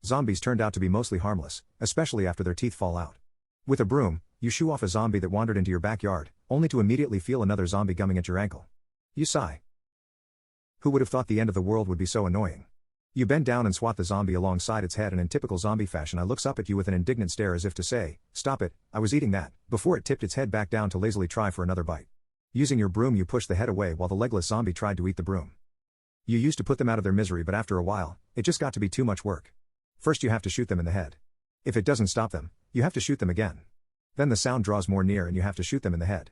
Zombies turned out to be mostly harmless, especially after their teeth fall out. With a broom, you shoo off a zombie that wandered into your backyard, only to immediately feel another zombie gumming at your ankle. You sigh. Who would have thought the end of the world would be so annoying? You bend down and swat the zombie alongside its head, and in typical zombie fashion it looks up at you with an indignant stare as if to say, "Stop it, I was eating that," before it tipped its head back down to lazily try for another bite. Using your broom you push the head away while the legless zombie tried to eat the broom. You used to put them out of their misery, but after a while, it just got to be too much work. First you have to shoot them in the head. If it doesn't stop them, you have to shoot them again. Then the sound draws more near and you have to shoot them in the head.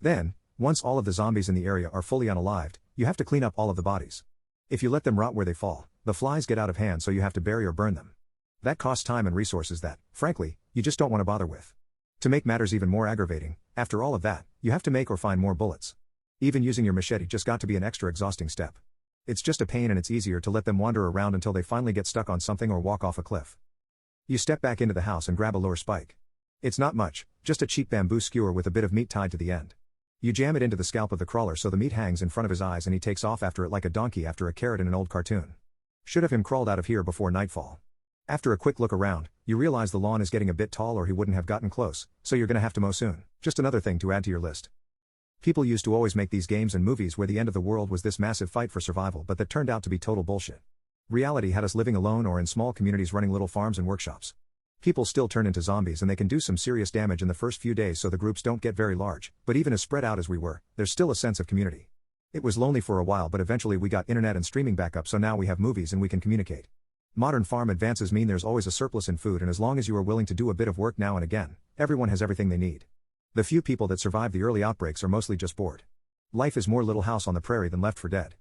Then, once all of the zombies in the area are fully unalived, you have to clean up all of the bodies. If you let them rot where they fall, the flies get out of hand, so you have to bury or burn them. That costs time and resources that, frankly, you just don't want to bother with. To make matters even more aggravating, after all of that, you have to make or find more bullets. Even using your machete just got to be an extra exhausting step. It's just a pain, and it's easier to let them wander around until they finally get stuck on something or walk off a cliff. You step back into the house and grab a lure spike. It's not much, just a cheap bamboo skewer with a bit of meat tied to the end. You jam it into the scalp of the crawler so the meat hangs in front of his eyes, and he takes off after it like a donkey after a carrot in an old cartoon. Should have him crawled out of here before nightfall. After a quick look around, you realize the lawn is getting a bit tall or he wouldn't have gotten close, so you're gonna have to mow soon. Just another thing to add to your list. People used to always make these games and movies where the end of the world was this massive fight for survival, but that turned out to be total bullshit. Reality had us living alone or in small communities running little farms and workshops. People still turn into zombies, and they can do some serious damage in the first few days, so the groups don't get very large, but even as spread out as we were, there's still a sense of community. It was lonely for a while, but eventually we got internet and streaming back up, so now we have movies and we can communicate. Modern farm advances mean there's always a surplus in food, and as long as you are willing to do a bit of work now and again, everyone has everything they need. The few people that survive the early outbreaks are mostly just bored. Life is more Little House on the Prairie than Left 4 Dead.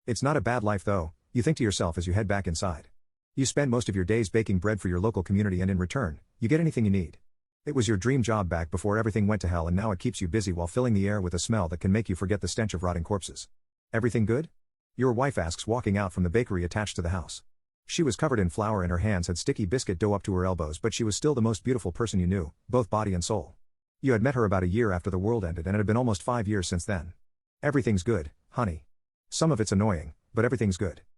It's not a bad life though, you think to yourself as you head back inside. You spend most of your days baking bread for your local community, and in return, you get anything you need. It was your dream job back before everything went to hell, and now it keeps you busy while filling the air with a smell that can make you forget the stench of rotting corpses. Everything good? Your wife asks, walking out from the bakery attached to the house. She was covered in flour and her hands had sticky biscuit dough up to her elbows, but she was still the most beautiful person you knew, both body and soul. You had met her about a year after the world ended, and it had been almost 5 years since then. Everything's good, honey. Some of it's annoying, but everything's good.